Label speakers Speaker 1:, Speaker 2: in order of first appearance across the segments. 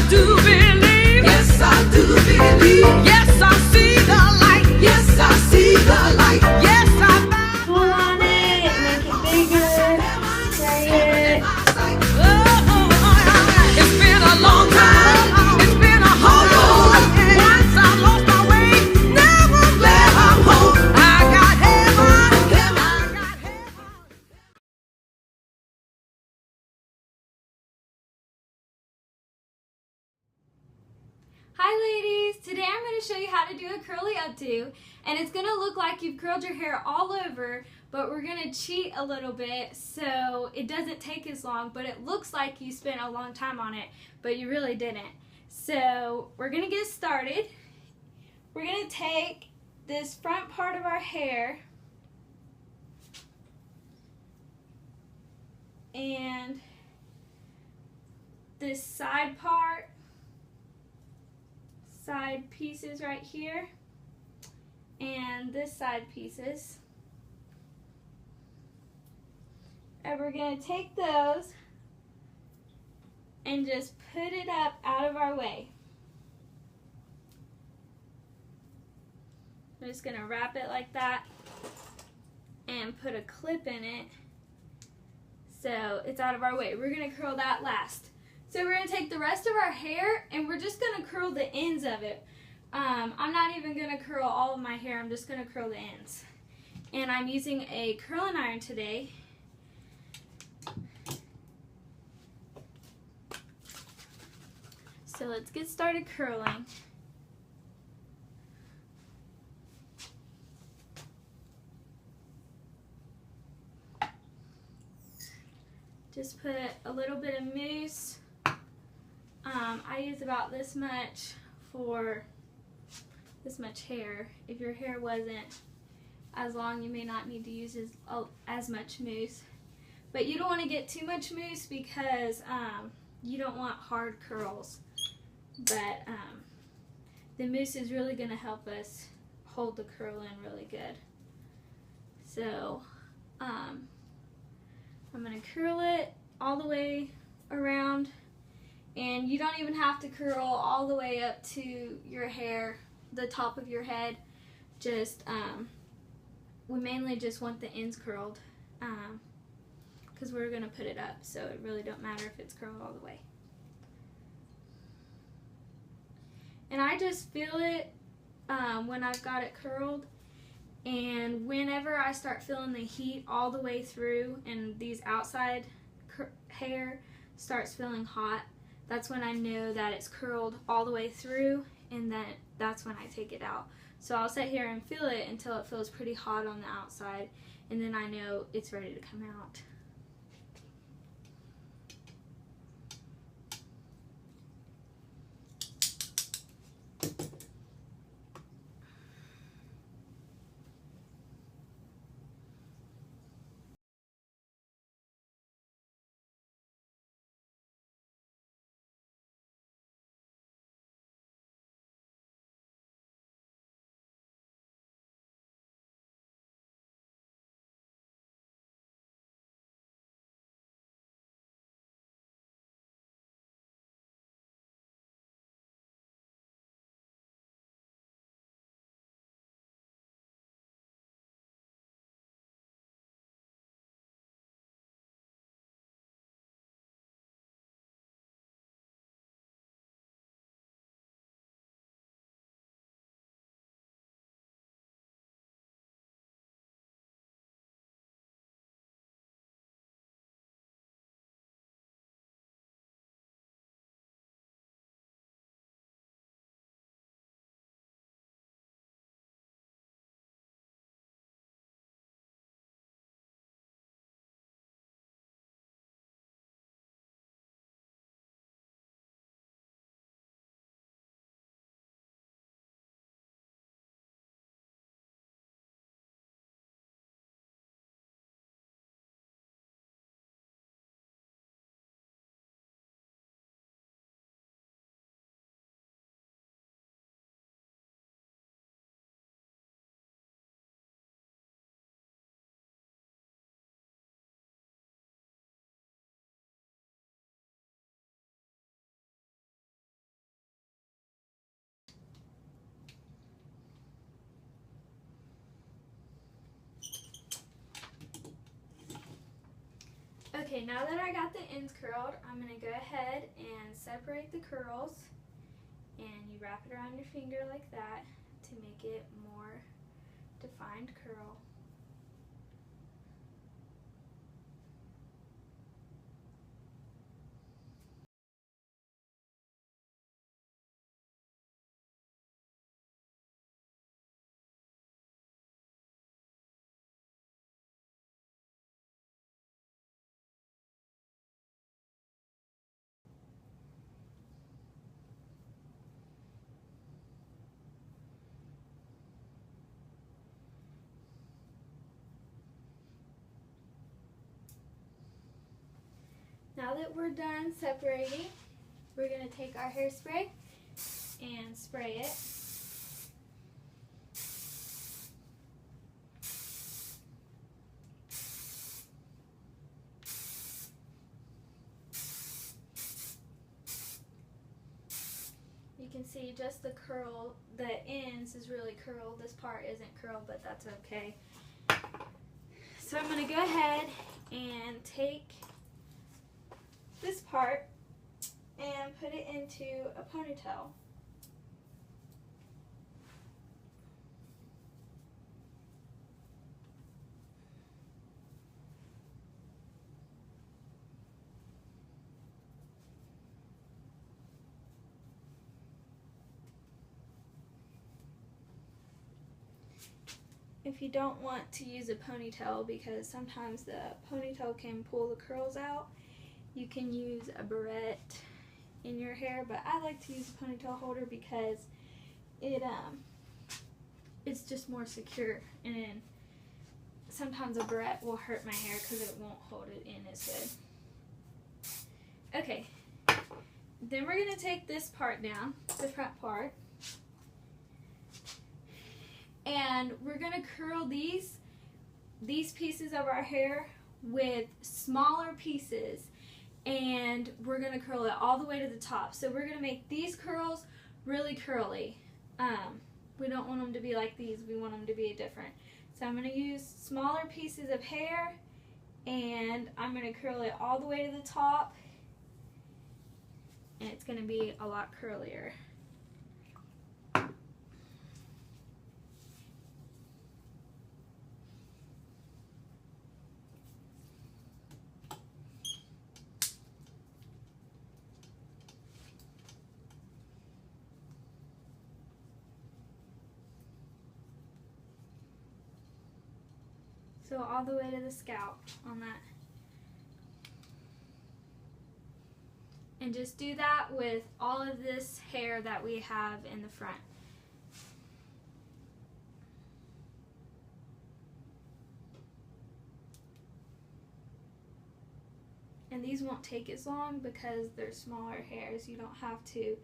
Speaker 1: do believe. Yes, I do believe. Yes, I see the light. Yes, I see the light. Yes, I found.
Speaker 2: Pull on it, make it bigger, spray it.
Speaker 1: It's been a long time. It's been a whole road. Once I lost my way, never let up hope. I got heaven. I got heaven.
Speaker 2: Hi ladies! Today I'm going to show you how to do a curly updo, and it's going to look like you've curled your hair all over, but we're going to cheat a little bit so it doesn't take as long, but it looks like you spent a long time on it, but you really didn't. So we're going to get started. We're going to take this front part of our hair and this side part, side pieces right here, and this side pieces, and we're going to take those and just put it up out of our way. I'm just going to wrap it like that and put a clip in it so it's out of our way. We're going to curl that last. So we're going to take the rest of our hair and we're just going to curl the ends of it. I'm not even going to curl all of my hair, I'm just going to curl the ends. And I'm using a curling iron today. So let's get started curling. Just put a little bit of mousse. I use about this much for this much hair. If your hair wasn't as long, you may not need to use as much mousse. But you don't want to get too much mousse because you don't want hard curls. But the mousse is really going to help us hold the curl in really good. So I'm going to curl it all the way around. And you don't even have to curl all the way up to your hair, the top of your head. Just, we mainly just want the ends curled because we're going to put it up. So it really don't matter if it's curled all the way. And I just feel it when I've got it curled. And whenever I start feeling the heat all the way through and these outside hair starts feeling hot, that's when I know that it's curled all the way through, and that's when I take it out. So I'll sit here and feel it until it feels pretty hot on the outside, and then I know it's ready to come out. Okay, now that I got the ends curled, I'm going to go ahead and separate the curls, and you wrap it around your finger like that to make it more defined curl. Now that we're done separating, we're going to take our hairspray and spray it. You can see just the curl, the ends is really curled. This part isn't curled, but that's okay. So I'm going to go ahead and take this part and put it into a ponytail. If you don't want to use a ponytail, because sometimes the ponytail can pull the curls out, you can use a barrette in your hair, but I like to use a ponytail holder because it's just more secure, and sometimes a barrette will hurt my hair because it won't hold it in as good. Okay, then we're going to take this part down, the front part, and we're going to curl these pieces of our hair with smaller pieces, and we're going to curl it all the way to the top. So we're going to make these curls really curly. We don't want them to be like these, we want them to be different. So I'm going to use smaller pieces of hair, and I'm going to curl it all the way to the top, and it's going to be a lot curlier. So all the way to the scalp on that. And just do that with all of this hair that we have in the front. And these won't take as long because they're smaller hairs. You don't have to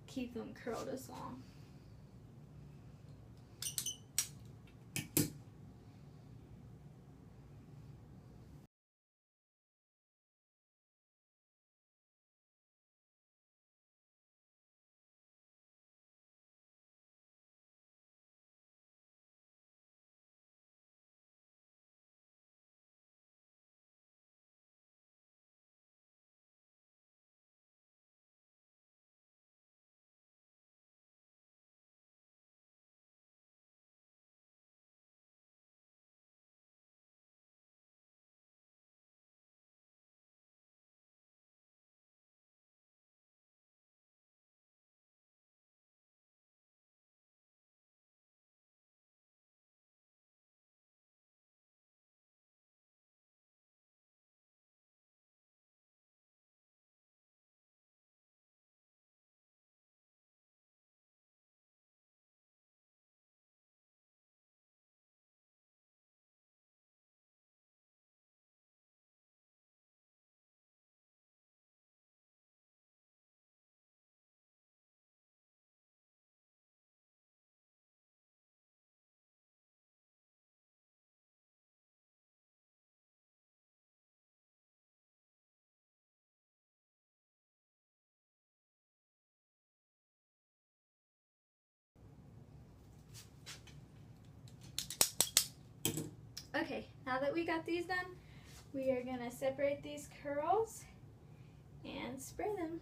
Speaker 2: keep them curled as long. Okay, now that we got these done, we are going to separate these curls and spray them.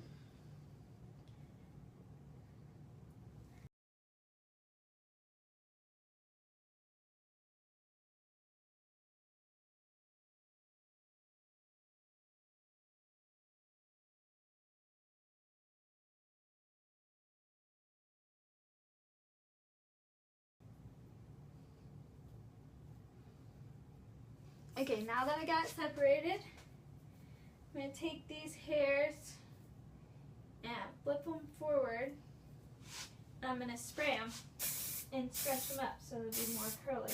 Speaker 2: Okay, now that I got it separated, I'm going to take these hairs and flip them forward. And I'm going to spray them and stretch them up so they'll be more curly.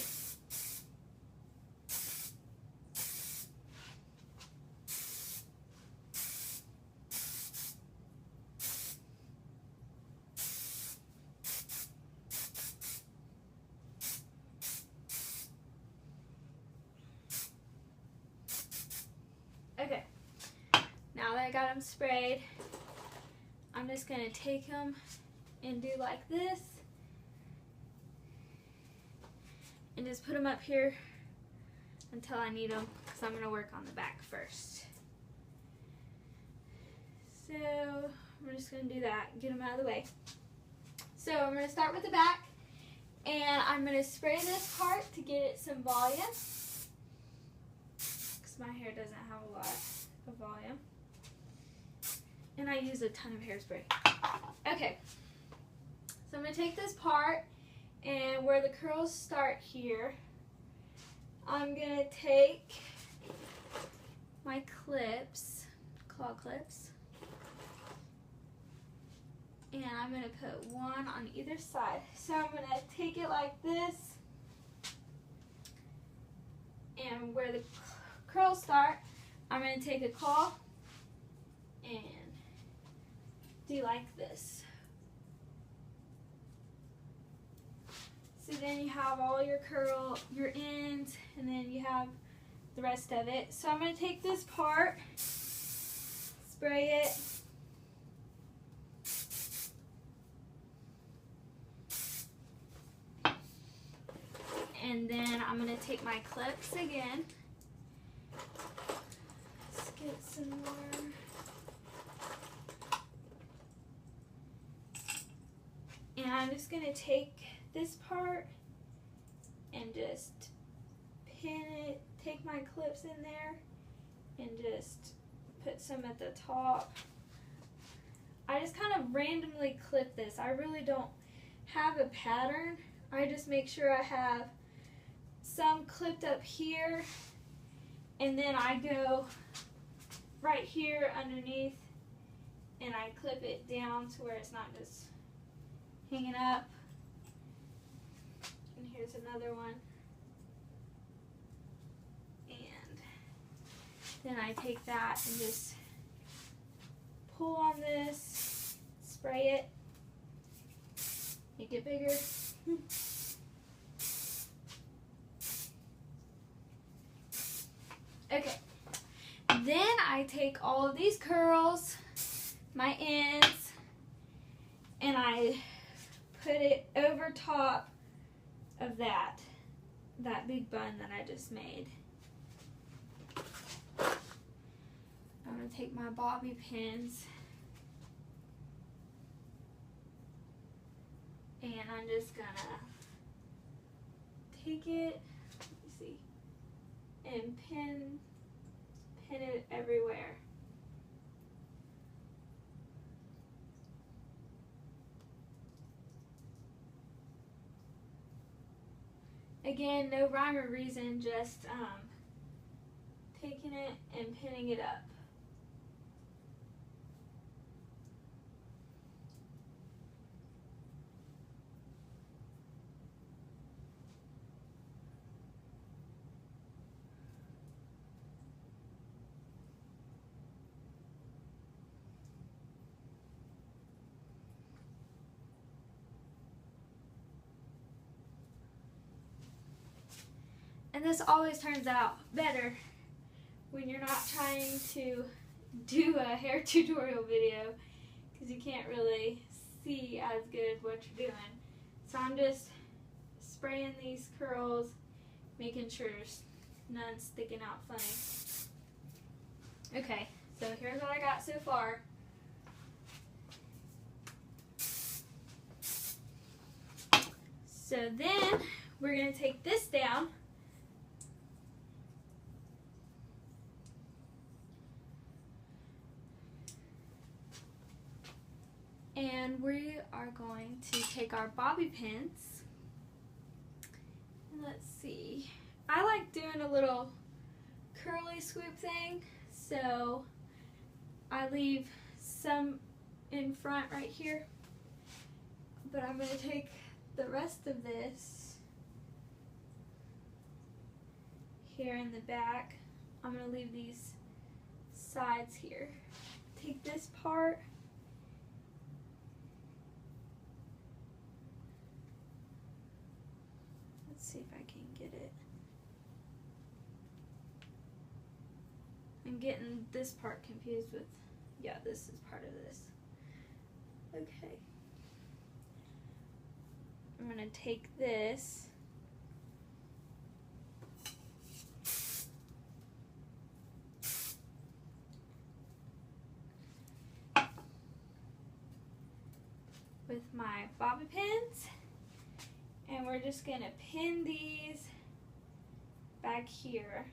Speaker 2: Okay, now that I got them sprayed, I'm just going to take them and do like this and just put them up here until I need them, because I'm going to work on the back first. So I'm just going to do that, get them out of the way. So I'm going to start with the back, and I'm going to spray this part to get it some volume, because my hair doesn't have a lot of volume. And I use a ton of hairspray. Okay, so I'm going to take this part, and where the curls start here, I'm going to take my clips, claw clips, and I'm going to put one on either side. So I'm going to take it like this, and where the curls start, I'm going to take a claw and do like this. So then you have all your your ends, and then you have the rest of it. So I'm going to take this part, spray it, and then I'm going to take my clips again. Let's get some more. And I'm just going to take this part and just pin it, take my clips in there and just put some at the top. I just kind of randomly clip this. I really don't have a pattern. I just make sure I have some clipped up here, and then I go right here underneath and I clip it down to where it's not just hanging up. And here's another one. And then I take that and just pull on this, spray it, make it bigger. Okay, then I take all of these curls, my ends, and I put it over top of that big bun that I just made. I'm going to take my bobby pins and I'm just going to take it, let me see, and pin it everywhere. Again, no rhyme or reason, just taking it and pinning it up. And this always turns out better when you're not trying to do a hair tutorial video, because you can't really see as good what you're doing. So I'm just spraying these curls, making sure none sticking out funny. Okay, so here's what I got so far. So then we're going to take this down. And we are going to take our bobby pins. And let's see. I like doing a little curly swoop thing, so I leave some in front right here. But I'm going to take the rest of this here in the back. I'm going to leave these sides here. Take this part. Let's see if I can get it. I'm getting this part confused with, yeah, this is part of this. Okay. I'm going to take this with my bobby pins, and we're just going to pin these back here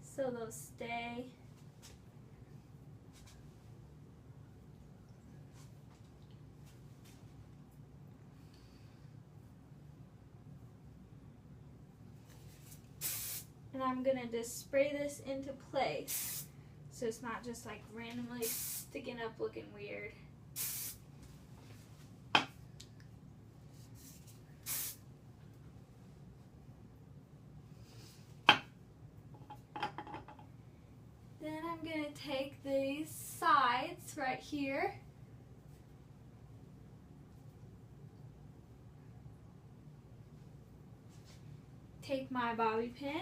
Speaker 2: so they'll stay. And I'm going to just spray this into place so it's not just like randomly sticking up looking weird. Then I'm going to take these sides right here. Take my bobby pin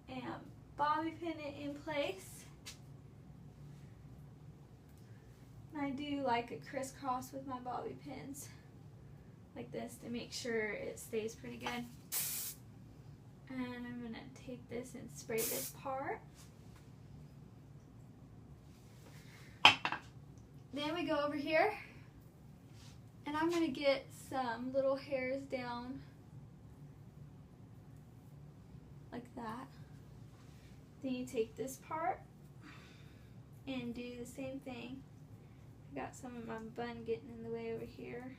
Speaker 2: and bobby pin it in place. And I do like a crisscross with my bobby pins like this to make sure it stays pretty good. And I'm going to take this and spray this part. Then we go over here, and I'm going to get some little hairs down like that. Then you take this part and do the same thing. I got some of my bun getting in the way over here.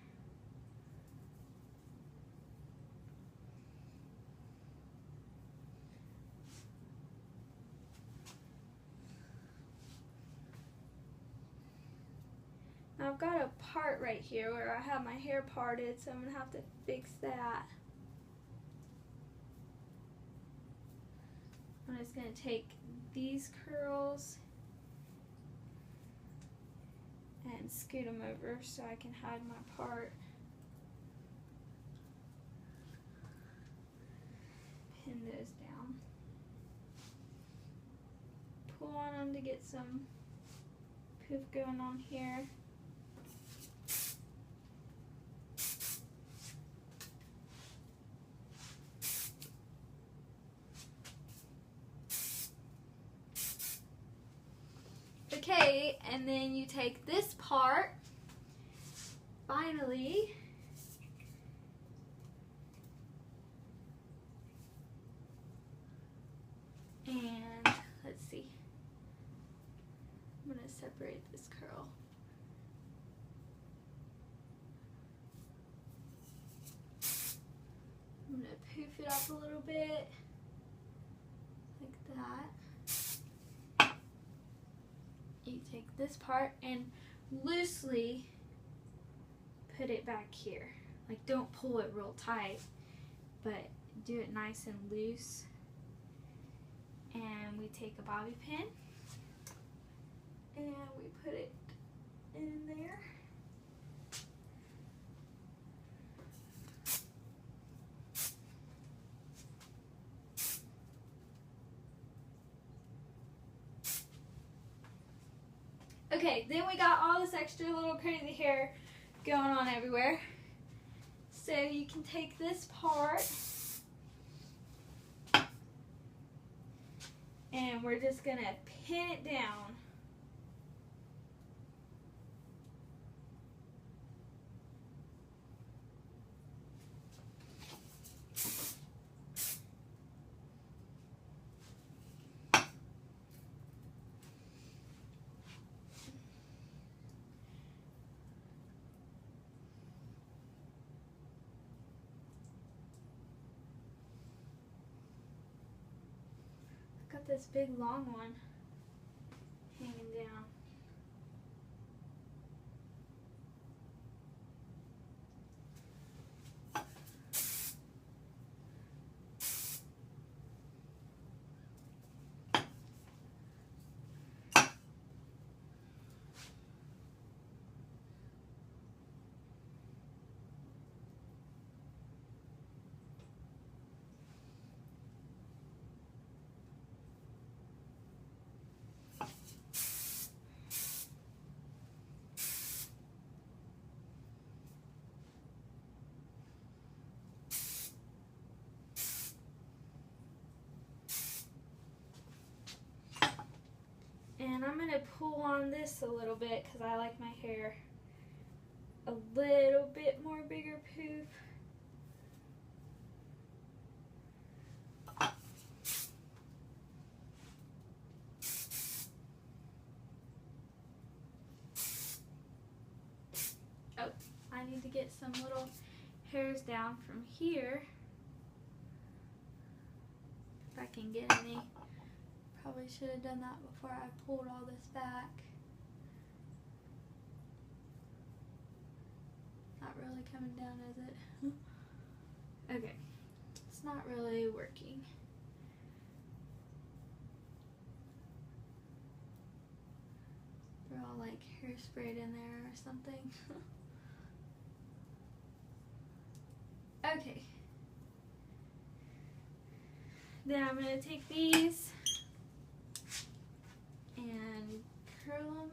Speaker 2: Now I've got a part right here where I have my hair parted, so I'm going to have to fix that. I'm just going to take these curls and scoot them over so I can hide my part. Pin those down. Pull on them to get some poof going on here. Okay, and then you take this part, finally, and let's see, I'm going to separate this curl. I'm going to poof it up a little bit, like that. You take this part and loosely put it back here. Like, don't pull it real tight, but do it nice and loose. And we take a bobby pin and we put it in there. Okay, then we got all this extra little crazy hair going on everywhere. So you can take this part And we're just going to pin it down. Got this big long one hanging down. And I'm going to pull on this a little bit because I like my hair a little bit more bigger poof. Oh, I need to get some little hairs down from here. If I can get any. Probably should have done that before I pulled all this back. Not really coming down, is it? Okay, it's not really working. They're all like hairsprayed in there or something. Okay. Then I'm going to take these and curl them.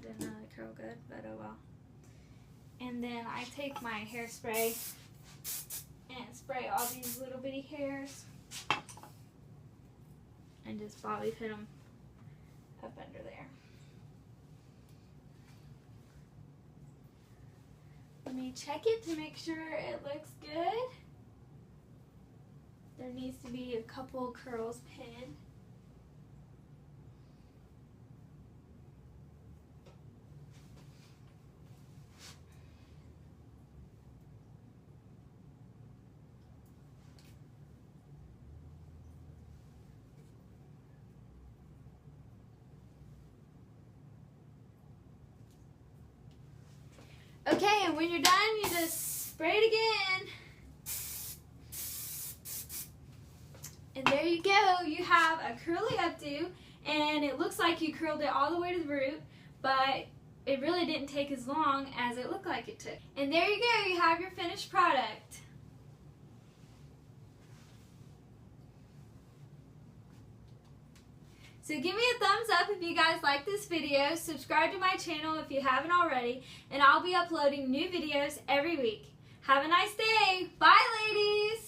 Speaker 2: Didn't really curl good, but oh well. And then I take my hairspray and spray all these little bitty hairs and just bobby pin them up under there. Let me check it to make sure it looks good. There needs to be a couple curls pinned. Okay, and when you're done, you just spray it again. And there you go. You have a curly updo, and it looks like you curled it all the way to the root, but it really didn't take as long as it looked like it took. And there you go. You have your finished product. So give me a thumbs up if you guys like this video, subscribe to my channel if you haven't already, and I'll be uploading new videos every week. Have a nice day. Bye, ladies.